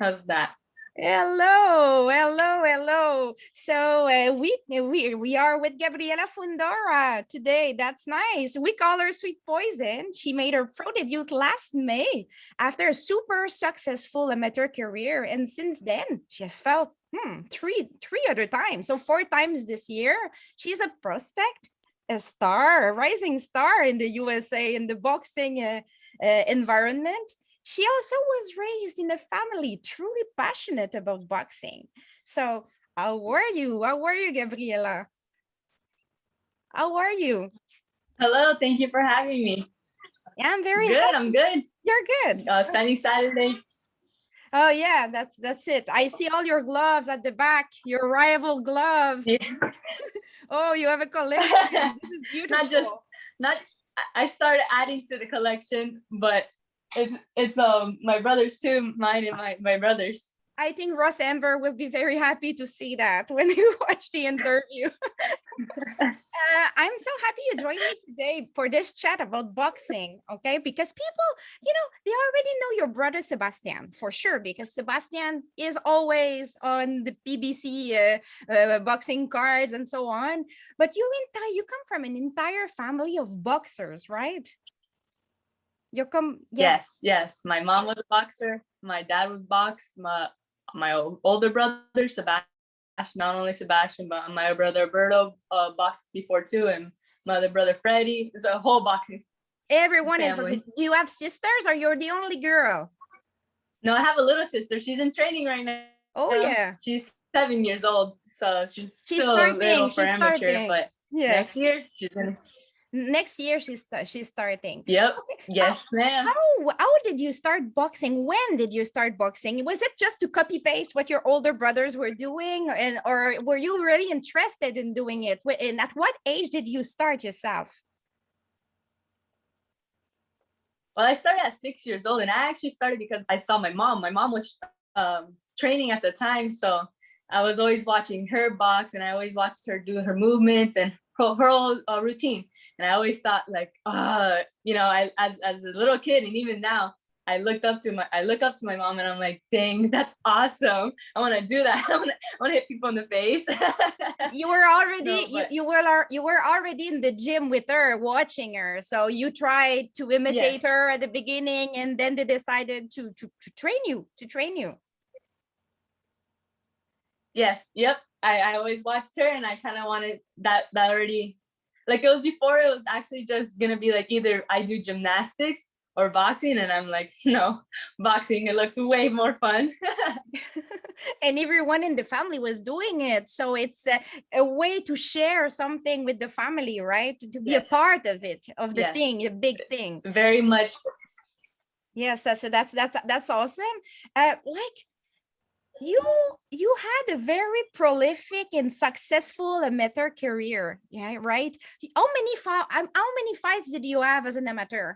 How's that? Hello, hello, hello. So we are with Gabriela Fundora today. That's nice. We call her Sweet Poison. She made her pro debut last May after a super successful amateur career, and since then she has felt three other times. So 4 times this year. She's a prospect, a star, a rising star in the USA in the boxing environment. She also was raised in a family truly passionate about boxing. So, how are you? How are you, Gabriela? How are you? Hello, thank you for having me. Yeah, I'm very Good, happy. I'm good. You're good. Spending Saturday. Oh yeah, that's it. I see all your gloves at the back, your rival gloves. Yeah. Oh, you have a collection. This is Not just beautiful. not. I started adding to the collection, but it's my brothers too, mine and my brothers. I think Ross Amber will be very happy to see that when you watch the interview. I'm so happy you joined me today for this chat about boxing, okay? Because people, they already know your brother Sebastian for sure, because Sebastian is always on the BBC boxing cards and so on. But you come from an entire family of boxers, right? Yeah. Yes. My mom was a boxer. My dad was boxed. My older brother Sebastian, not only Sebastian, but my brother Alberto boxed before too, and my other brother Freddie. It's a whole boxing Everyone family. is. Do you have sisters, or you're the only girl? No, I have a little sister. She's in training right now. Oh yeah. She's 7 years old, so she's She's still a little starting. for She's amateur. starting. But Yes. next year she's gonna. Next year she's starting. Yep. Okay. Yes, ma'am. How did you start boxing? When did you start boxing? Was it just to copy paste what your older brothers were doing, or were you really interested in doing it? And at what age did you start yourself? Well, I started at 6 years old, and I actually started because I saw my mom. My mom was training at the time, so I was always watching her box, and I always watched her do her movements and her whole routine. And I always thought, like, I as a little kid, and even now, I look up to my mom, and I'm like, dang, that's awesome. I want to do that. I want to hit people in the face. You were already No, you were already in the gym with her, watching her. So you tried to imitate yes, her at the beginning, and then they decided to train you. yes, yep. I always watched her, and I kind of wanted that already. Like, it was before it was actually just gonna be like either I do gymnastics or boxing, and I'm like, no, boxing, it looks way more fun. And everyone in the family was doing it, so it's a way to share something with the family, right? To be a Yes, part of it, of the yes, thing, the big thing. very much. Yes, that's awesome. Like, you you had a very prolific and successful amateur career, yeah, right? How many fights did you have as an amateur?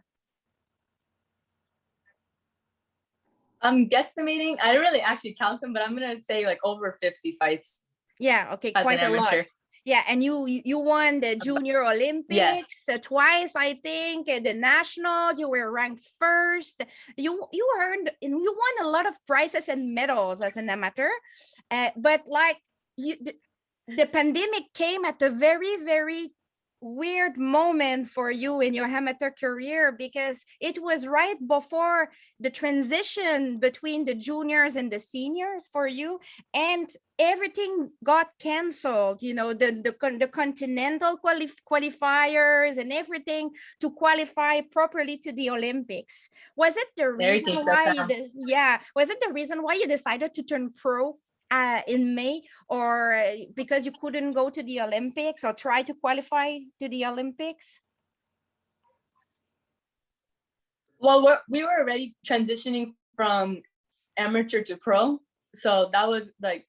I'm guesstimating. I didn't really actually count them, but I'm gonna say like over 50 fights Yeah, okay, as an quite a lot. amateur. Yeah, and you won the Junior Yes, Olympics twice, I think, the nationals. You were ranked first. You earned and you won a lot of prizes and medals as an amateur. But like the pandemic came at a very weird moment for you in your amateur career, because it was right before the transition between the juniors and the seniors for you, and everything got canceled, the continental qualifiers and everything to qualify properly to the Olympics. Was it the reason everything shut why down. was it the reason why you decided to turn pro in May, or because you couldn't go to the Olympics or try to qualify to the Olympics? Well, we were already transitioning from amateur to pro, so that was like,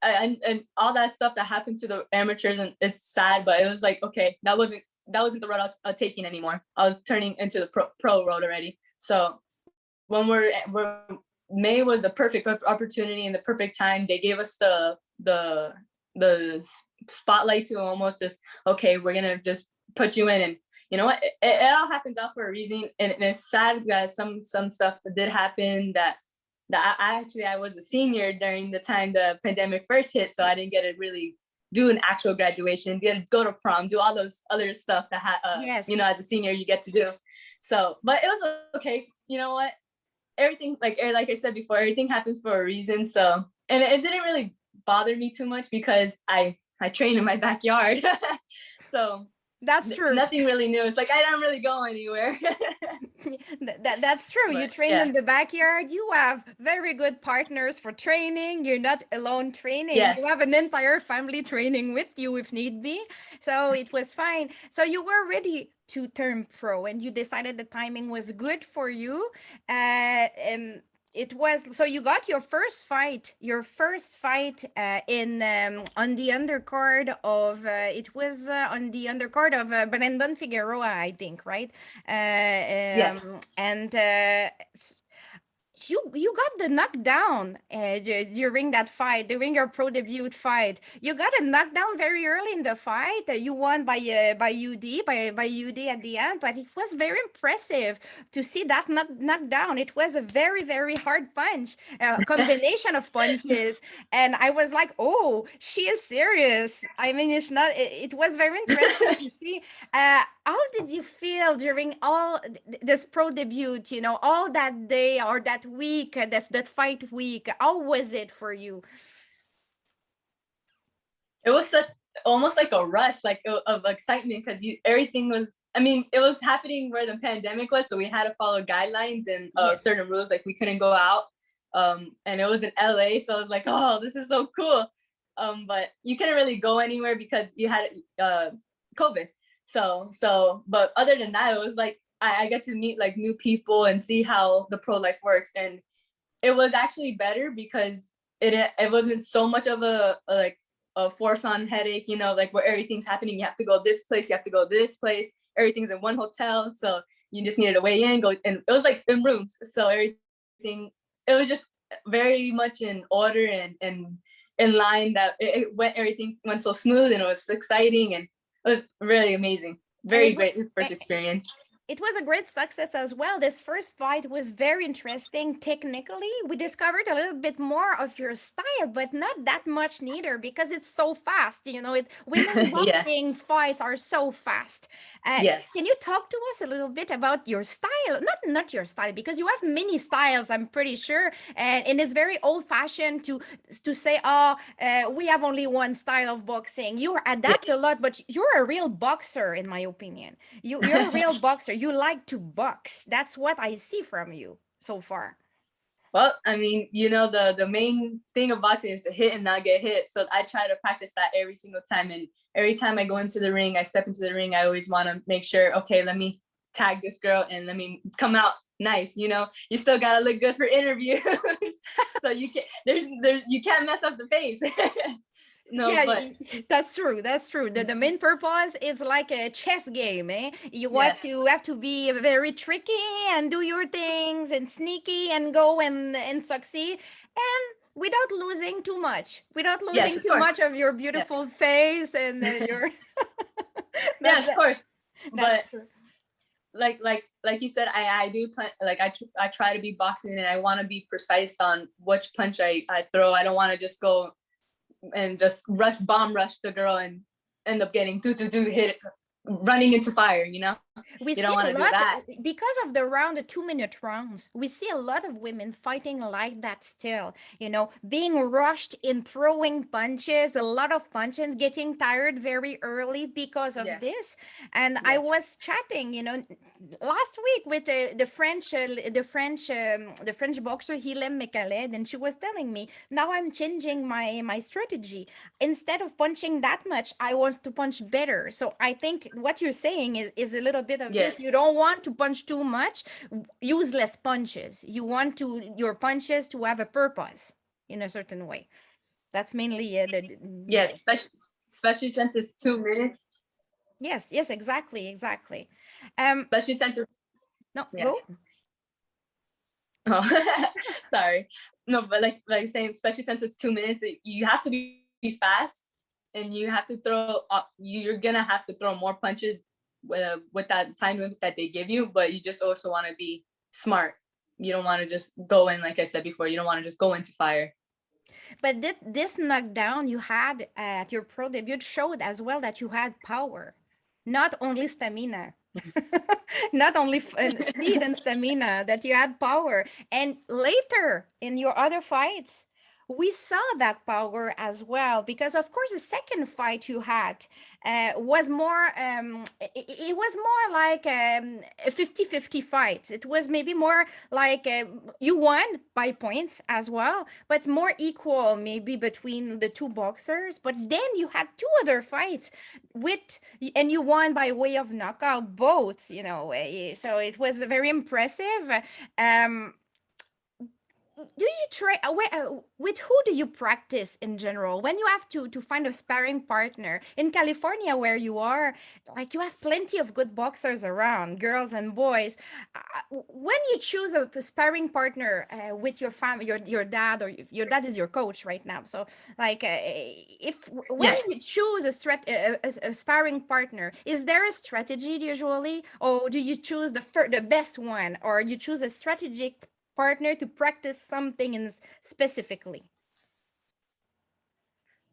and all that stuff that happened to the amateurs, and it's sad, but it was like, okay, that wasn't the road I was taking anymore. I was turning into the pro road already. So when we're May was the perfect opportunity and the perfect time. They gave us the spotlight to almost just, okay, we're gonna just put you in, and you know what, it all happens out for a reason. And it's sad that some stuff did happen that that I was a senior during the time the pandemic first hit, so I didn't get to really do an actual graduation, go to prom, do all those other stuff that Yes. you know, as a senior you get to do. So, but it was okay. You know what? Everything, like I said before, everything happens for a reason. So, and it didn't really bother me too much because I train in my backyard. So That's true. nothing really new. It's like I don't really go anywhere. That's true. You But train yeah, in the backyard. You have very good partners for training. You're not alone training. yes. You have an entire family training with you if need be. So it was fine. So you were ready to turn pro and you decided the timing was good for you. And it was so you got your first fight in on the undercard of it was on the undercard of Brandon Figueroa, I think, right? Yes. And you got the knockdown during that fight, during your pro debut fight. You got a knockdown very early in the fight. You won by UD at the end, but it was very impressive to see that knockdown. It was a very very hard punch, combination of punches, and I was like, oh, she is serious. I mean, it's not. It was very interesting to see. How did you feel during all this pro debut? You know, all that day or that week, that fight week. How was it for you? It was such almost like a rush, like of excitement, because you everything was. I mean, it was happening where the pandemic was, so we had to follow guidelines and Yes. certain rules, like we couldn't go out. And it was in LA, so I was like, oh, this is so cool. But you couldn't really go anywhere because you had COVID. But other than that, it was like I get to meet like new people and see how the pro life works, and it was actually better because it wasn't so much of like a force on headache, you know, like where everything's happening. You have to go this place, you have to go this place. Everything's in one hotel, so you just needed to weigh in, go, and it was like in rooms. So everything, it was just very much in order and in line that it went. Everything went so smooth and it was exciting and it was really amazing. And Very great first experience. it was a great success as well. This first fight was very interesting technically. We discovered a little bit more of your style, but not that much neither because it's so fast. You know, women Yeah. boxing fights are so fast. Yes. Can you talk to us a little bit about your style? Not your style, because you have many styles, I'm pretty sure, and it's very old fashioned to say, oh, we have only one style of boxing. You adapt a lot, but you're a real boxer, in my opinion. You're a real boxer. You like to box. That's what I see from you so far. Well, I mean, you know, the main thing of boxing is to hit and not get hit. So I try to practice that every single time. And every time I go into the ring, I step into the ring, I always want to make sure, okay, let me tag this girl and let me come out nice. You know, you still gotta look good for interviews. So you can't mess up the face. No, Yeah, but that's true. That's true. The main purpose is like a chess game, eh? You yeah, have to be very tricky and do your things and sneaky and go and succeed and without losing too much. Without yes, losing of too course. much of your Yeah. beautiful face and your Yeah, of course. that's But true. like you said, I do plan, like I try to be boxing and I want to be precise on which punch I throw. I don't want to just go and just bomb rush the girl and end up getting hit, running into fire, you know. We You see don't a want to do lot that. because of the 2 minute rounds. We see a lot of women fighting like that still, you know, being rushed in throwing punches, a lot of punches, getting tired very early because of Yeah, this. And I yeah. was chatting, you know, last week with the French boxer Hilem Mekaled, and she was telling me now I'm changing my strategy. Instead of punching that much, I want to punch better. So I think what you're saying is a little bit of Yes. this. You don't want to punch too much, useless punches. You want your punches to have a purpose in a certain way. That's mainly Yes, especially since it's 2 minutes. yes, exactly. Um, Especially since it's, no, yeah. go. Oh, sorry. No, but like saying, especially since it's 2 minutes, you have to be fast, and you have to throw. You're gonna have to throw more punches with that time limit that they give you. But you just also want to be smart. you don't want to just go in, like I said before, you don't want to just go into fire. But this knockdown you had at your pro debut showed as well that you had power, not only stamina, not only speed and stamina, that you had power. And later in your other fights, we saw that power as well, because of course the second fight you had was more it was more like a 50-50 fight. It was maybe more like you won by points as well, but more equal maybe between the two boxers. But then you had two other fights with, and you won by way of knockout both, you know, so it was very impressive. um do you try with who do you practice in general when you have to find a sparring partner in California where you are? Like, you have plenty of good boxers around, girls and boys. When you choose a sparring partner with your family, your dad, or your dad is your coach right now, so like if when Yeah. you choose a sparring partner, is there a strategy usually, or do you choose the best one, or you choose a strategic partner to practice something in specifically?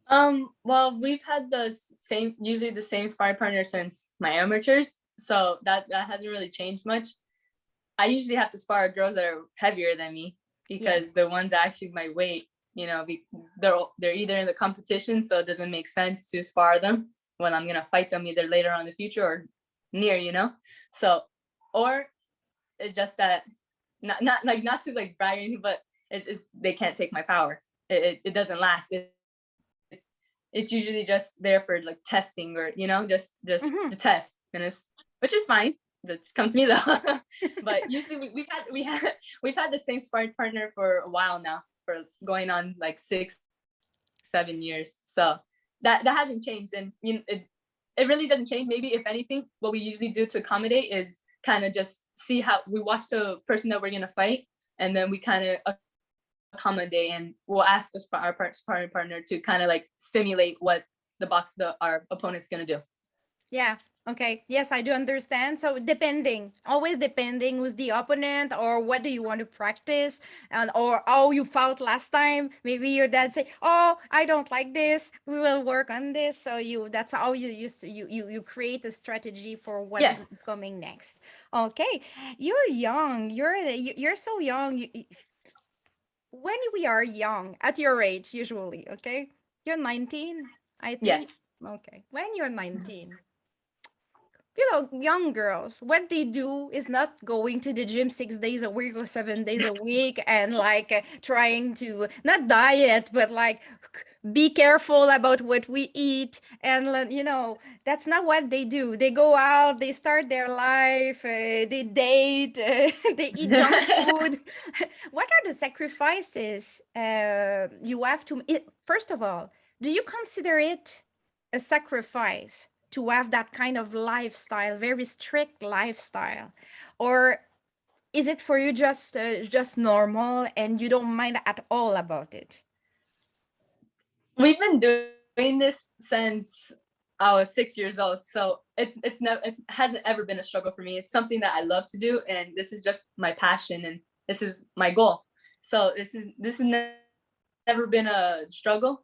Well, we've had usually the same sparring partner since my amateurs, so that hasn't really changed much. I usually have to spar girls that are heavier than me, Yeah. because the ones actually my weight, they're either in the competition, so it doesn't make sense to spar them when I'm gonna fight them either later on in the future or near. So, or it's just that, not to like brag or anything, but it's just they can't take my power. It doesn't last. It's usually just there for like testing, or just Mhm. to test, and which is fine. That's come to me though. But usually we've had the same sparring partner for a while now, for going on like 6-7 years. So that hasn't changed, and it really doesn't change. Maybe if anything, what we usually do to accommodate is kind of just see how we watch the person that we're gonna fight, and then we kind of accommodate, and we'll ask our sparring partner to kind of like simulate what our opponent's gonna do. Yeah. Okay. Yes, I do understand. So always depending who's the opponent, or what do you want to practice, and or oh, you fought last time. Maybe your dad say, "Oh, I don't like this. We will work on this." So that's how you used to you create a strategy for what's Yeah. coming next. Okay. You're young. You're so young. When we are young, at your age, usually, okay, you're 19, I think. Yes. Okay. When you're 19, young girls, what they do is not going to the gym 6 days a week or 7 days a week, and like trying to not diet, but like be careful about what we eat. And that's not what they do. They go out, they start their life, they date, they eat junk food. What are the sacrifices you have to first of all, do you consider it a sacrifice to have that kind of lifestyle, very strict lifestyle, or is it for you just normal and you don't mind at all about it? We've been doing this since I was 6 years old, so it's never it hasn't ever been a struggle for me. It's something that I love to do, and this is just my passion, and this is my goal. So this has never been a struggle.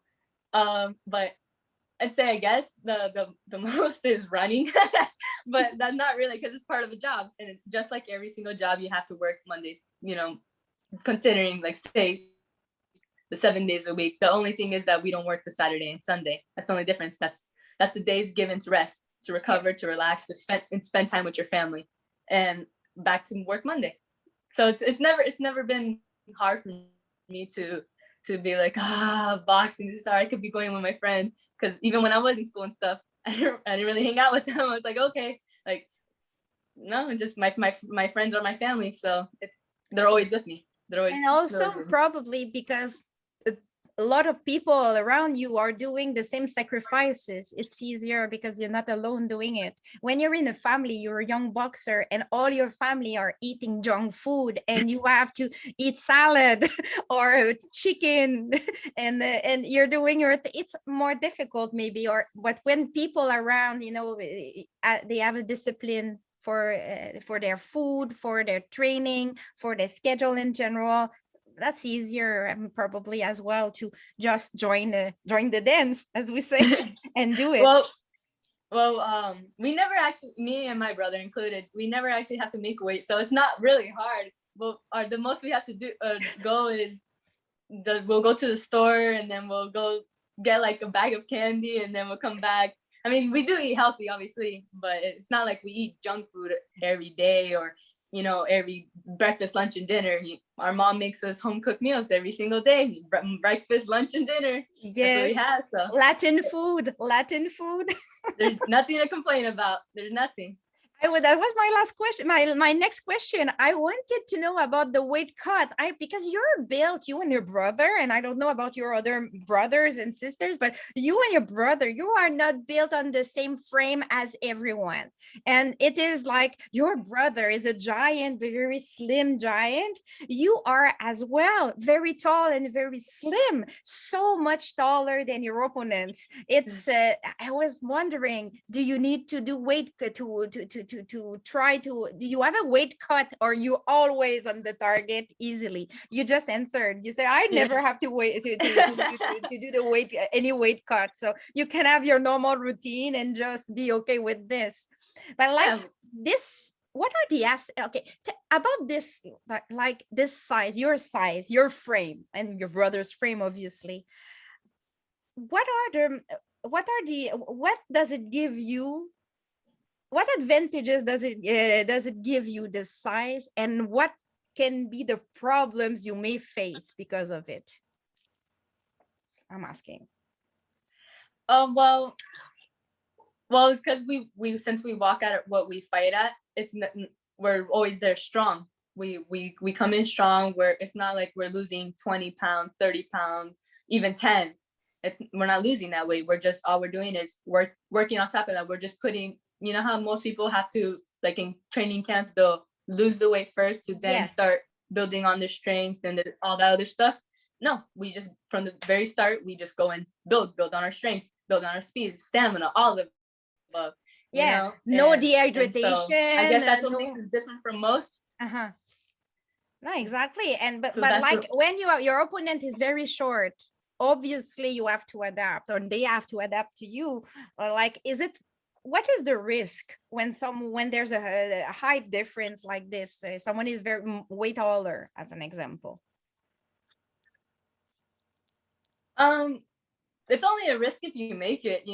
But I'd say, I guess the most is running, but that's not really, because it's part of a job, and just like every single job, you have to work Monday. Considering, like, say, the 7 days a week. The only thing is that we don't work the Saturday and Sunday. That's the only difference. That's the days given to rest, to recover, to relax, to spend time with your family, and back to work Monday. So it's never been hard for me to be like, boxing, this is hard. I could be going with my friend, because even when I was in school and stuff, I didn't really hang out with them. I was like, okay, like, no, just my friends are my family, so they're always with me. And also probably because a lot of people around you are doing the same sacrifices. It's easier because you're not alone doing it. When you're in a family, you're a young boxer, and all your family are eating junk food, and you have to eat salad or chicken, and you're doing it's more difficult maybe. Or but when people around, they have a discipline for their food, for their training, for their schedule in general. That's easier probably as well to just join the dance, as we say, and do it. Well, we never actually, me and my brother included, we never actually have to make weight, so it's not really hard. But the most we have to do go is we'll go to the store, and then we'll go get like a bag of candy, and then we'll come back. I mean, we do eat healthy, obviously, but it's not like we eat junk food every day, or every breakfast, lunch, and dinner. Our mom makes us home cooked meals every single day. Breakfast, lunch, and dinner. Yes. That's what we have. So Latin food. There's nothing to complain about. There's nothing. That was my last question. My next question. I wanted to know about the weight cut. Because you're built, you and your brother, and I don't know about your other brothers and sisters, but you and your brother, you are not built on the same frame as everyone. And it is like your brother is a giant, very slim giant. You are as well, very tall and very slim, so much taller than your opponents. It's I was wondering, do you need to do weight to try to, do you have a weight cut, or you always on the target easily? You just answered, you say I never have to wait to do the weight, any weight cut, so you can have your normal routine and just be okay with this. But like this, what are the okay, about this, like this size, your frame, and your brother's frame, obviously, what does it give you? What advantages does it give you, this size, and what can be the problems you may face because of it? I'm asking. Well, it's because we since we walk at what we fight at, we're always there strong. We come in strong. It's not like we're losing 20 pounds, 30 pounds, even 10. We're not losing that weight. We're just, all we're doing is working on top of that. We're just putting, how most people have to, like in training camp, they'll lose the weight first to then start building on their strength and all that other stuff. No, we just, from the very start, we just go and build on our strength, build on our speed, stamina, all of above. No dehydration. So I guess that's what makes it different from most. No, exactly. But like when your opponent is very short, obviously you have to adapt, or they have to adapt to you. Or like, what is the risk when there's a height difference like this? Someone is way taller, as an example. It's only a risk if you make it.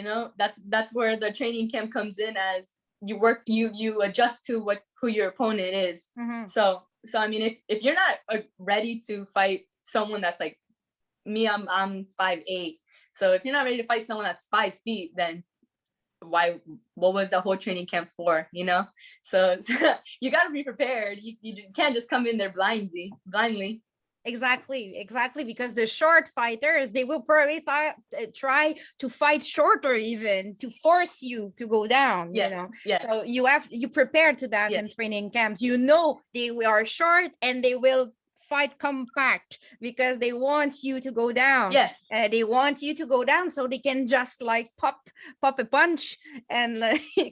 That's where the training camp comes in, as you adjust to who your opponent is. So I mean, if you're not ready to fight someone that's like me, I'm 5'8". So if you're not ready to fight someone that's 5 feet, then what was the whole training camp for? So you got to be prepared. You can't just come in there blindly. Exactly, because the short fighters, they will probably try to fight shorter, even to force you to go down. So you prepare to that in training camps. They are short and they will fight compact because they want you to go down. They want you to go down so they can just like pop a punch and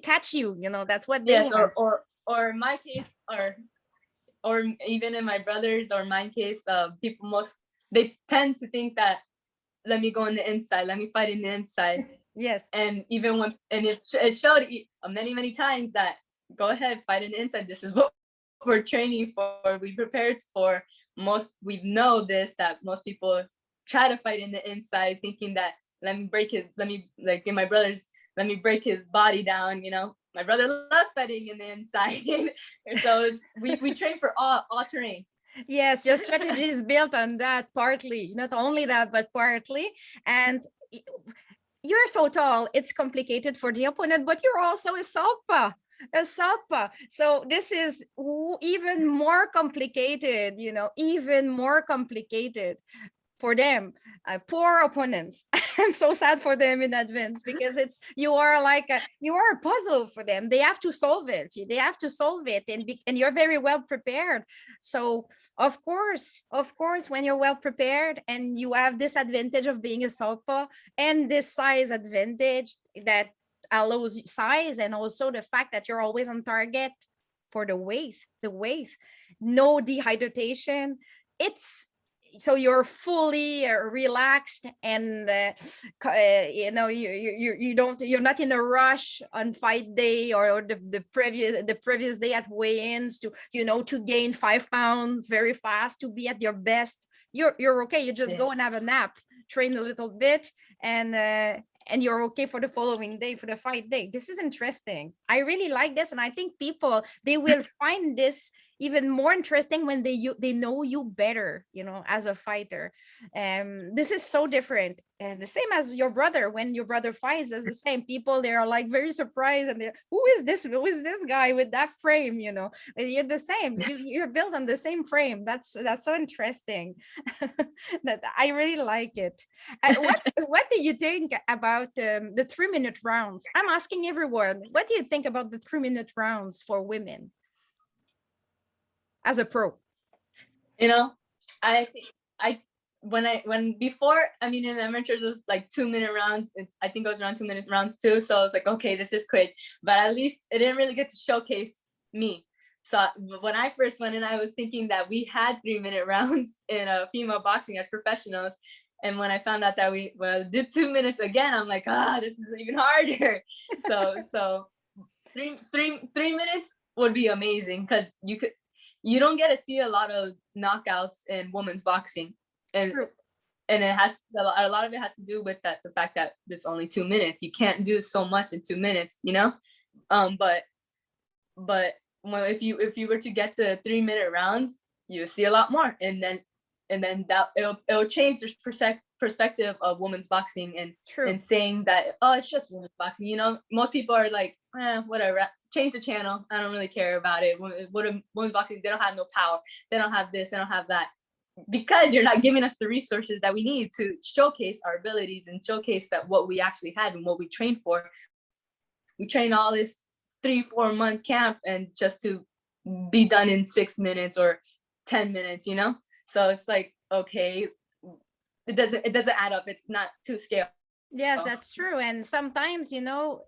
catch you. That's what they want. Or in my case, or even in my brother's or my case, they tend to think that, let me go on the inside, let me fight in the inside. And even it showed many times that, go ahead, fight in the inside. This is what we're training for. We prepared for. We know this, that most people try to fight in the inside, thinking that, let me break his body down. My brother loves fighting in the inside. So we train for all terrain. Yes, your strategy is built on that partly, not only that, but partly. And you're so tall, it's complicated for the opponent, but you're also a southpaw. So this is even more complicated, even more complicated for them. Poor opponents. I'm so sad for them in advance, because you are a puzzle for them. They have to solve it. And you're very well prepared. So of course, when you're well prepared and you have this advantage of being a southpaw and this size advantage that allows size, and also the fact that you're always on target, for the weight, no dehydration. It's so you're fully relaxed, and you know, you're not in a rush on fight day, or the previous day at weigh-ins to, you know, to gain 5 pounds very fast to be at your best. You're okay. You just go and have a nap, train a little bit, and you're okay for the following day, for the fight day. This is interesting. I really like this, and I think people, they will find this even more interesting when they know you better, you know, as a fighter. This is so different, and the same as your brother. When your brother fights, as the same people, they are like very surprised, and they're, who is this guy with that frame, you know? You're the same. You're built on the same frame. That's so interesting. That I really like it. What do you think about the 3-minute rounds? I'm asking everyone, what do you think about the 3-minute rounds for women as a pro? You know, I think when before, I mean, in amateurs it was like 2-minute rounds. I think it was around 2-minute rounds too. So I was like, okay, this is quick, but at least it didn't really get to showcase me. So when I first went in, I was thinking that we had 3-minute rounds in female boxing as professionals. And when I found out that we did 2 minutes again, I'm like, this is even harder. So three minutes would be amazing, because you don't get to see a lot of knockouts in women's boxing, and True. And it has a lot of it has to do with the fact that it's only 2 minutes. You can't do so much in 2 minutes, you know. But if you were to get the 3-minute rounds, you see a lot more, and then that it'll change the perspective of women's boxing, and saying that, oh, it's just women's boxing. You know, most people are like, whatever, change the channel. I don't really care about it. Women's boxing, they don't have no power. They don't have this. They don't have that. Because you're not giving us the resources that we need to showcase our abilities and showcase that what we actually had and what we trained for. We train all this 3-4 month camp, and just to be done in 6 minutes or 10 minutes, you know? So it's like, okay, it doesn't add up. It's not to scale. Yes, that's true. And sometimes, you know,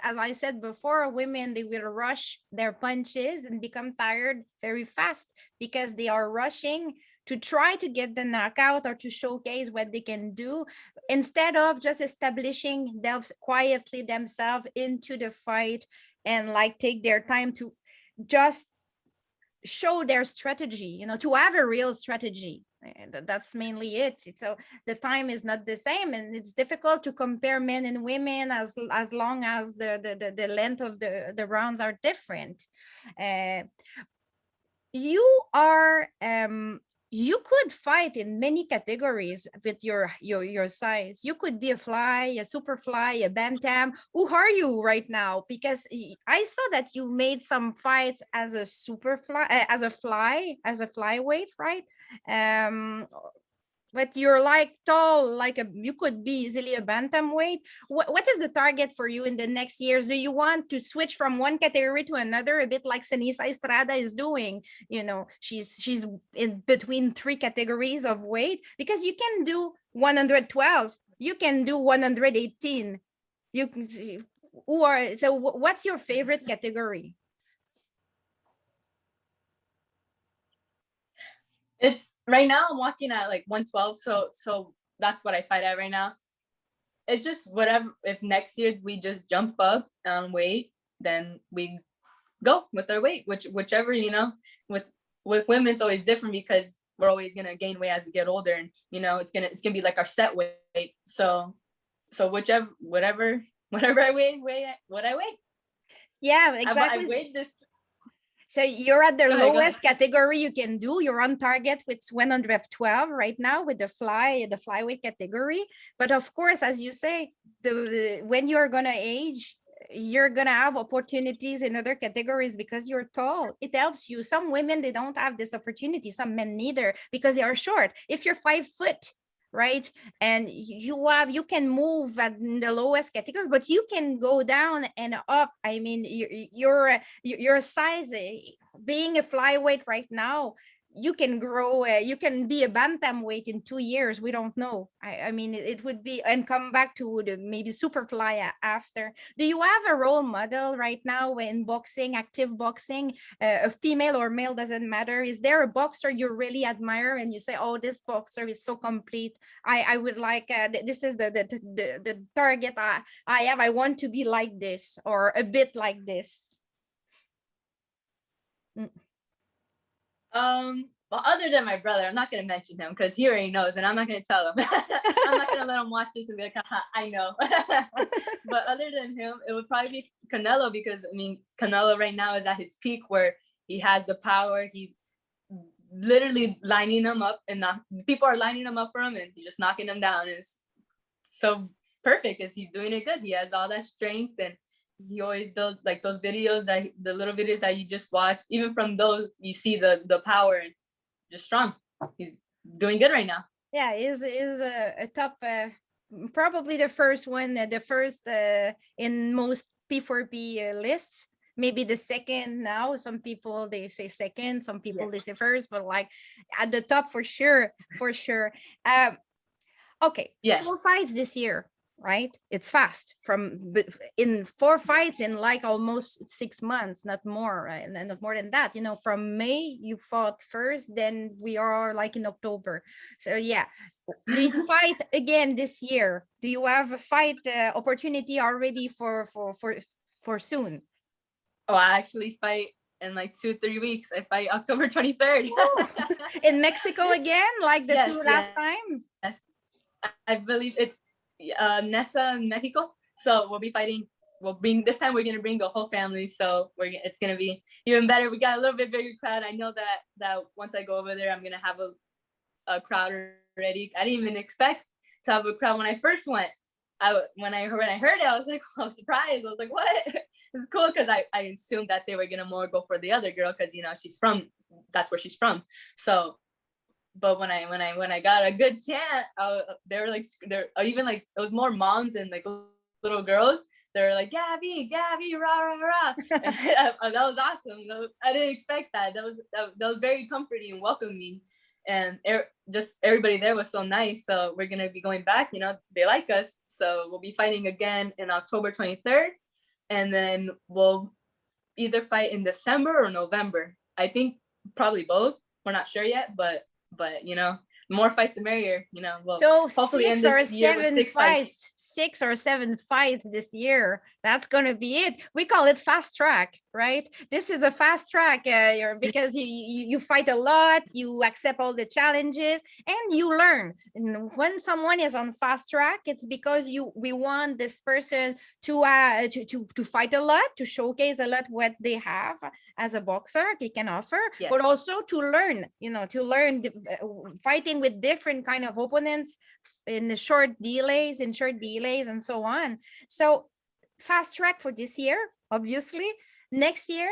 as I said before, women, they will rush their punches and become tired very fast, because they are rushing to try to get the knockout or to showcase what they can do, instead of just establishing quietly themselves into the fight, and like take their time to just show their strategy, you know, to have a real strategy. And that's mainly it. So the time is not the same, and it's difficult to compare men and women as long as the length of the rounds are different. You are you could fight in many categories with your size. You could be a fly, a super fly, a bantam. Who are you right now? Because I saw that you made some fights as a super fly, as a flyweight, right? But you're like tall, like you could be easily a bantamweight. What is the target for you in the next years? Do you want to switch from one category to another, a bit like Senisa Estrada is doing? You know, she's in between 3 categories of weight, because you can do 112, you can do 118. You can see what's your favorite category? It's right now I'm walking at like 112, so that's what I fight at right now. It's just whatever. If next year we just jump up on weight, then we go with our weight, whichever, you know. With women it's always different, because we're always gonna gain weight as we get older, and you know it's gonna be like our set weight. So whatever I weigh what I weigh. Yeah, exactly. I weighed this. So you're at the lowest category you can do. You're on target with 112 right now with the flyweight category. But of course, as you say, when you're gonna age, you're gonna have opportunities in other categories because you're tall. It helps you. Some women, they don't have this opportunity. Some men neither, because they are short. If you're 5 foot, right, and you can move at the lowest category, but you can go down and up. I mean, your size, being a flyweight right now, you can grow, you can be a bantamweight in 2 years. We don't know. I mean, it would be, and come back to the maybe superfly after. Do you have a role model right now in boxing, active boxing, a female or male, doesn't matter? Is there a boxer you really admire and you say, oh, this boxer is so complete. I would like, this is the target I have. I want to be like this or a bit like this. Well, other than my brother, I'm not gonna mention him because he already knows, and I'm not gonna tell him. I'm not gonna let him watch this and be like, haha, I know. But other than him, it would probably be Canelo, because I mean, Canelo right now is at his peak where he has the power. He's literally lining them up, and people are lining them up for him, and he's just knocking them down. It's so perfect because he's doing it good. He has all that strength, and he always does like those videos, that the little videos that you just watch. Even from those, you see the power, and just strong. He's doing good right now. Yeah, is a top, probably the first one, the first in most P4P lists. Maybe the second now. Some people they say second, some people they say first, but like at the top for sure, for sure. Okay, 4 fights this year, right? It's fast. In 4 fights in like almost 6 months, not more, right? And not more than that. You know, from May you fought first, then we are like in October. So yeah, do you fight again this year? Do you have a fight opportunity already for soon? Oh, I actually fight in like 2-3 weeks. I fight October 23rd. In Mexico again, like the two last time? Yes. I believe it's Nesa, Mexico. So we'll be fighting. This time we're gonna bring the whole family. So it's gonna be even better. We got a little bit bigger crowd. I know that once I go over there, I'm gonna have a crowd already. I didn't even expect to have a crowd when I first went. When I heard it, I was like, I was surprised. I was like, what? It's cool because I assumed that they were gonna more go for the other girl because that's where she's from. So, but when I got a good chant, they were like, even like it was more moms and like little girls. They were like, Gabby, rah rah rah. And that was awesome. I didn't expect that. That was very comforting and welcoming. And just everybody there was so nice. So we're gonna be going back. You know, they like us. So we'll be fighting again in October 23rd, and then we'll either fight in December or November. I think probably both. We're not sure yet, but you know, more fights the merrier. You know, well, so hopefully six or seven fights. 6 or 7 fights this year. That's gonna be it. We call it fast track, right? This is a fast track because you fight a lot, you accept all the challenges, and you learn. And when someone is on fast track, it's because we want this person to fight a lot, to showcase a lot what they have as a boxer they can offer, but also to learn. You know, to learn fighting with different kind of opponents in short delays, and so on. So fast track for this year, obviously. Next year,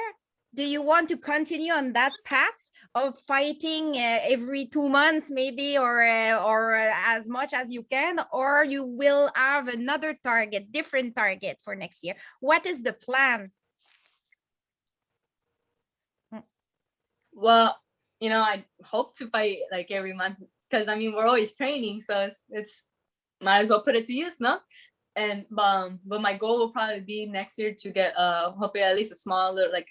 do you want to continue on that path of fighting every 2 months maybe, or as much as you can, or you will have another target, different target for next year? What is the plan? Well, you know, I hope to fight like every month because I mean we're always training, so it's might as well put it to use, no? And but my goal will probably be next year to get hopefully at least a smaller like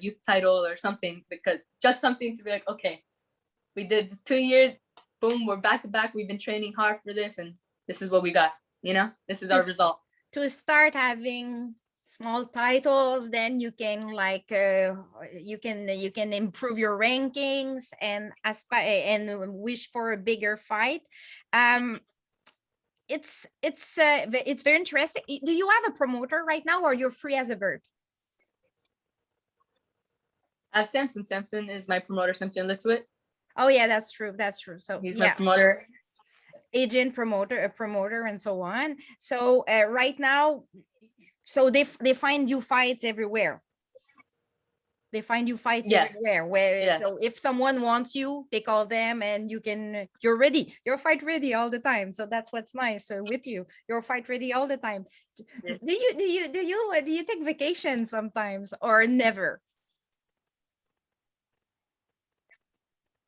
youth title or something, because just something to be like, okay, we did this 2 years, boom, we're back to back, we've been training hard for this, and this is what we got, you know, this is our result. To start having small titles, then you can like you can improve your rankings and aspire and wish for a bigger fight. It's very interesting. Do you have a promoter right now, or you're free as a bird? I have Samson. Samson is my promoter, Samson Litwitz. Oh yeah, that's true. So he's my promoter. Agent, promoter, a promoter, and so on. So right now, so they find you fights everywhere. They find you fights everywhere. So if someone wants you, they call them, and you're ready. You're fight ready all the time. So that's what's nice with you. You're fight ready all the time. Do you take vacation sometimes or never?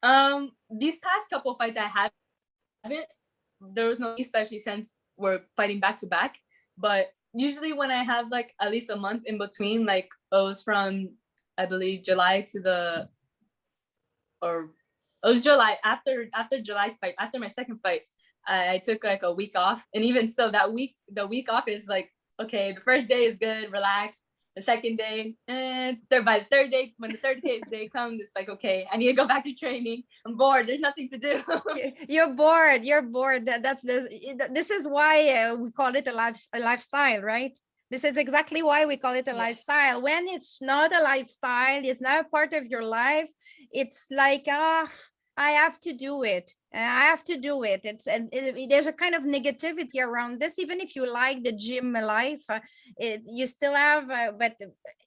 These past couple fights I haven't. There was no, especially since we're fighting back to back. But usually when I have like at least a month in between, like it was from I believe July to the, or it was July after July's fight, after my second fight, I took like a week off, and even so, the week off is like, okay, the first day is good, relax. The second day, and by the third day, when the third day comes, it's like, okay, I need to go back to training. I'm bored. There's nothing to do. You're bored. You're bored. This is why we call it a lifestyle, right? This is exactly why we call it a lifestyle. When it's not a lifestyle, it's not a part of your life. It's like, I have to do it. I have to do it. There's a kind of negativity around this, even if you like the gym life, you still have, but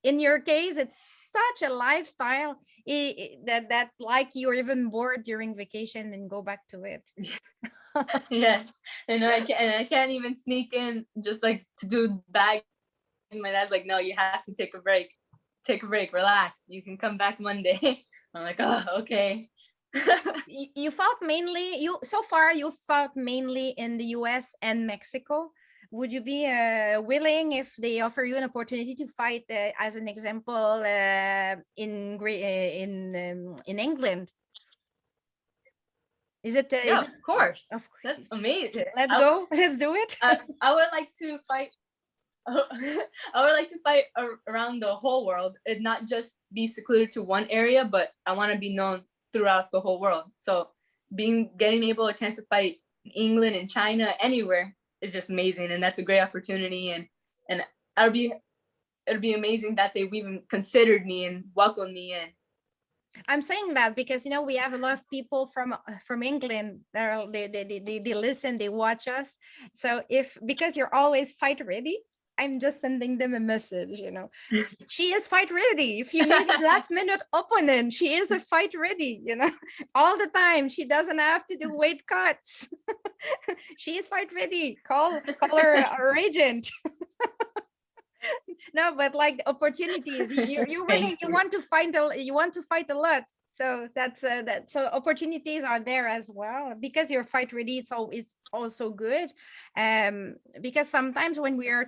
in your case, it's such a lifestyle that like you're even bored during vacation and go back to it. Yeah, and I can't even sneak in just like to do bag. And my dad's like, no, you have to take a break, relax. You can come back Monday. I'm like, oh, okay. You fought mainly, so far you fought mainly in the US and Mexico. Would you be willing, if they offer you an opportunity to fight, as an example, in England? Is it? Yeah, is of course. Of course. That's amazing. Let's go. Let's do it. I would like to fight. I would like to fight around the whole world, and not just be secluded to one area, but I want to be known throughout the whole world. So getting able a chance to fight in England and China, anywhere, is just amazing, and that's a great opportunity. And it'll be amazing that they've even considered me and welcomed me in. I'm saying that because we have a lot of people from England that they listen, they watch us. So because you're always fight ready, I'm just sending them a message, She is fight ready. If you need a last minute opponent, she is a fight ready, all the time. She doesn't have to do weight cuts. She is fight ready. Call her agent. No, but like opportunities, you're winning. You want to fight a lot. So that's so opportunities are there as well, because you're fight ready. It's also good, because sometimes when we are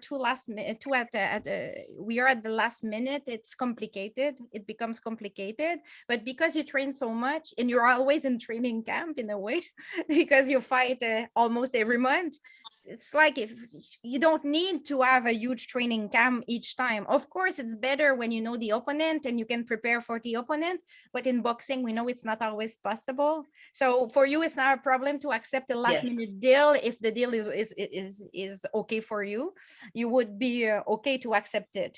we are at the last minute, it's complicated. It becomes complicated. But because you train so much and you're always in training camp in a way, because you fight almost every month, it's like if you don't need to have a huge training camp each time. Of course, it's better when you know the opponent and you can prepare for the opponent, but in boxing we know it's not always possible. So for you, it's not a problem to accept a last minute deal. If the deal is okay for you, you would be okay to accept it.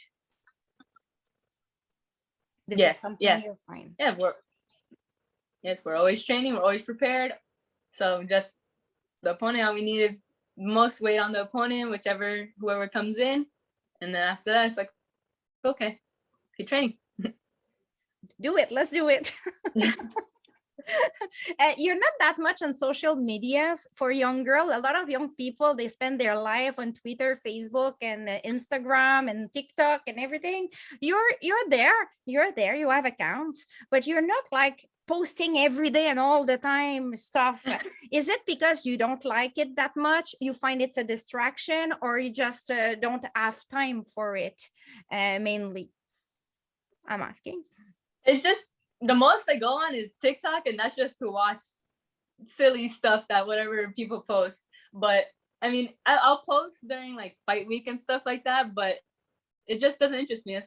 This is something you're fine. We're always training, we're always prepared. So just the opponent, all we need is most weight on the opponent, whoever comes in, and then after that it's like, okay, keep training. Do it. Let's do it. You're not that much on social medias for young girl. A lot of young people, they spend their life on Twitter, Facebook, and Instagram and TikTok and everything. You're there. You have accounts, but you're not like posting every day and all the time stuff. Is it because you don't like it that much? You find it's a distraction, or you just don't have time for it? Mainly, I'm asking. It's just the most I go on is TikTok, and that's just to watch silly stuff that whatever people post. But I mean, I'll post during like fight week and stuff like that, but it just doesn't interest me.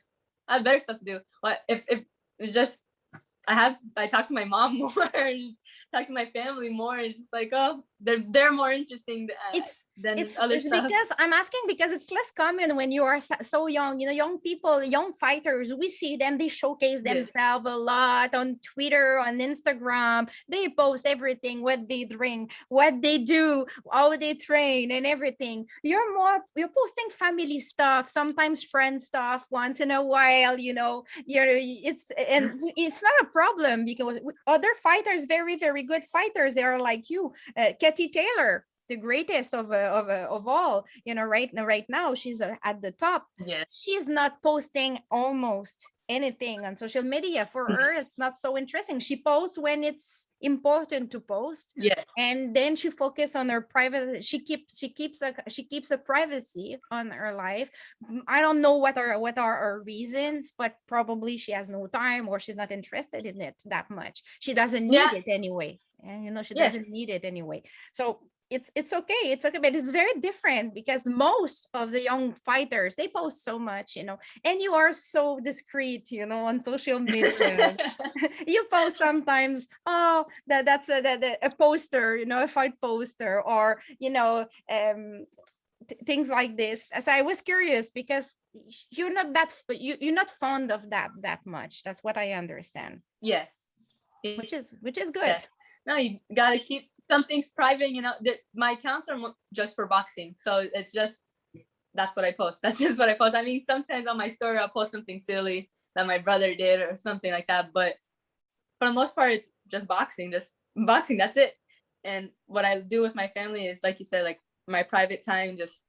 I have better stuff to do. But if it just I talk to my mom more, and talk to my family more, and just like, oh, they're more interesting than other stuff. Because I'm asking because it's less common when you are so young. Young people, young fighters, we see them, they showcase themselves a lot on Twitter, on Instagram. They post everything, what they drink, what they do, how they train, and everything. You're posting family stuff, sometimes friend stuff once in a while. It's not a problem, because other fighters, very, very good fighters, they are like you, Katie Taylor. the greatest of all, right now she's at the top. Yeah. She's not posting almost anything on social media. For her, it's not so interesting. She posts when it's important to post, Yeah. and then she focus on her private. She keeps a privacy on her life. I don't know what are her reasons, but probably she has no time, or she's not interested in it that much. She doesn't need Yeah. it anyway, and she Yeah. doesn't need it anyway. So it's okay, but it's very different, because most of the young fighters, they post so much, and you are so discreet, on social media. You post sometimes, oh, that's a poster, a fight poster, or things like this. As I was curious, because you're not you're not fond of that much. That's what I understand. Yes. Which is good. Yes. No, you gotta keep some things private. My accounts are just for boxing, so it's just that's what I post. That's just what I post. I mean, sometimes on my story I'll post something silly that my brother did or something like that, but for the most part it's just boxing. That's it. And what I do with my family is, like you said, like my private time. Just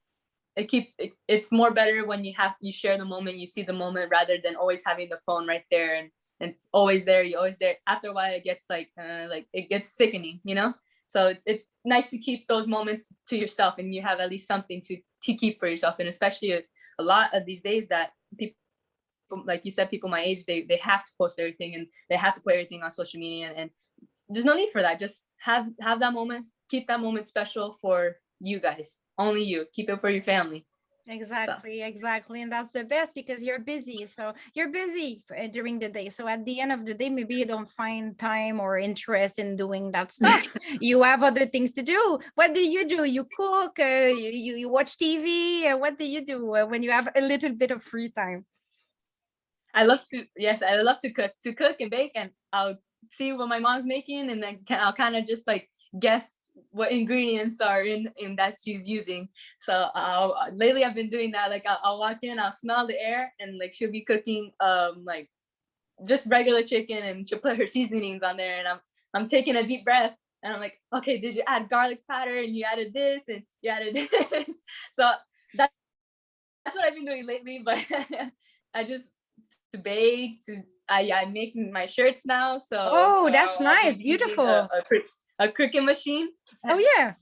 it's more better when you share the moment, you see the moment, rather than always having the phone right there and always there. You're always there. After a while, it gets like it gets sickening, So it's nice to keep those moments to yourself, and you have at least something to keep for yourself. And especially a lot of these days that people, like you said, people my age, they have to post everything, and they have to put everything on social media, and there's no need for that. Just have that moment, keep that moment special for you guys, only you. Keep it for your family. Exactly. And that's the best, because you're busy. So you're busy during the day. So at the end of the day, maybe you don't find time or interest in doing that stuff. You have other things to do. What do? You cook, you watch TV. What do you do when you have a little bit of free time? I love to cook and bake, and I'll see what my mom's making, and then I'll kind of just like guess what ingredients are in that she's using. So lately I've been doing that. Like I'll walk in, I'll smell the air, and like she'll be cooking like just regular chicken, and she'll put her seasonings on there, and I'm taking a deep breath, and I'm like, okay, did you add garlic powder, and you added this, and you added this? So that's what I've been doing lately. But I just to bake, I make my shirts now. So That's I'll nice, be using beautiful. a Cricut machine. Oh yeah.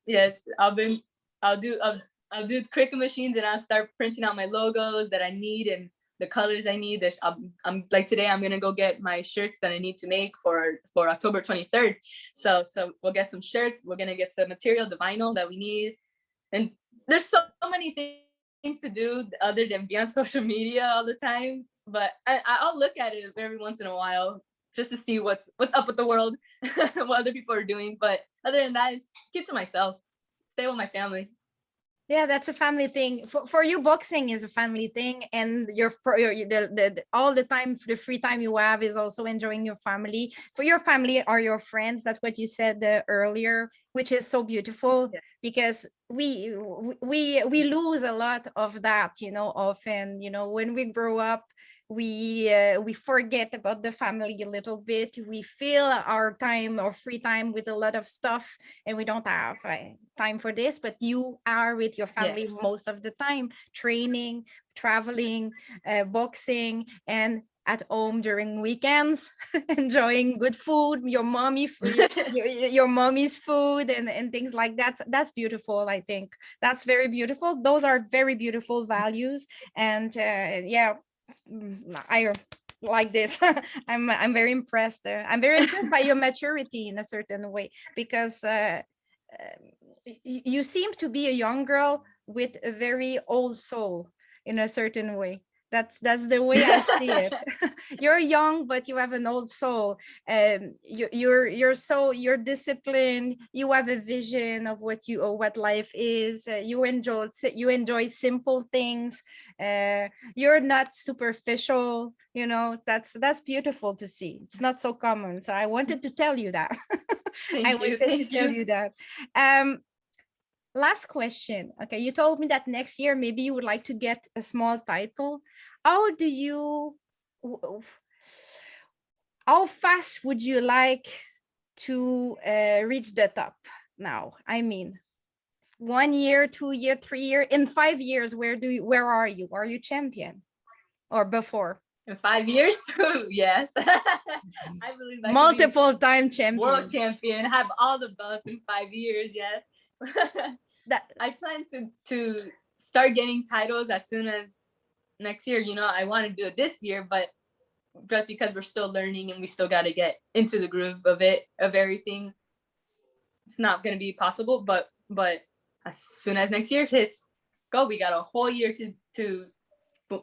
Yes, I'll do Cricut machines, and I'll start printing out my logos that I need and the colors I need. I'm like today I'm gonna go get my shirts that I need to make for October 23rd. So we'll get some shirts. We're gonna get the material, the vinyl that we need, and there's so many things to do other than be on social media all the time. But I'll look at it every once in a while just to see what's up with the world, what other people are doing. But other than that, it's keep to myself, stay with my family. Yeah, that's a family thing. For you, boxing is a family thing, and all the time, the free time you have is also enjoying your family. For your family are your friends. That's what you said earlier, which is so beautiful. Yeah. Because we lose a lot of that, often, when we grow up, we forget about the family a little bit. We fill our time or free time with a lot of stuff, and we don't have time for this. But you are with your family most of the time, training, traveling, boxing, and at home during weekends, enjoying good food, your mommy's food, and things like that. That's beautiful. I think that's very beautiful. Those are very beautiful values. And I like this. I'm very impressed. I'm very impressed by your maturity in a certain way, because you seem to be a young girl with a very old soul in a certain way. That's the way I see it. You're young, but you have an old soul. You're disciplined. You have a vision of what life is. You enjoy simple things. You're not superficial. That's beautiful to see. It's not so common. So I wanted to tell you that. Thank you. That. Last question. Okay, you told me that next year maybe you would like to get a small title. How do you how fast would you like to reach the top now? I mean, 1 year, 2 year, 3 year, in 5 years, where are you? Are you champion or before? In 5 years? Yes. I believe I Multiple time could be champion. world champion, have all the belts in 5 years. Yes. I plan to start getting titles as soon as next year. You know, I want to do it this year, but just because we're still learning and we still got to get into the groove of everything, it's not going to be possible. But as soon as next year hits, go. We got a whole year to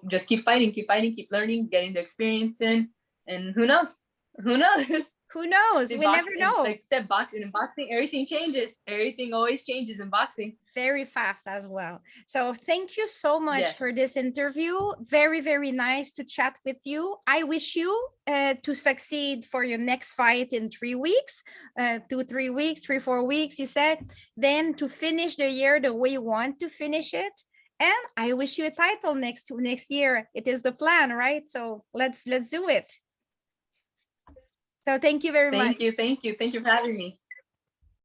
just keep fighting, keep learning, getting the experience in, and who knows? Who knows? We never know. Like I said, in boxing, everything changes. Everything always changes in boxing. Very fast as well. So thank you so much for this interview. Very, very nice to chat with you. I wish you to succeed for your next fight in 3 weeks, 2, 3 weeks, 3, 4 weeks, you said. Then to finish the year the way you want to finish it. And I wish you a title next year. It is the plan, right? So let's do it. So thank you very much. Thank you for having me.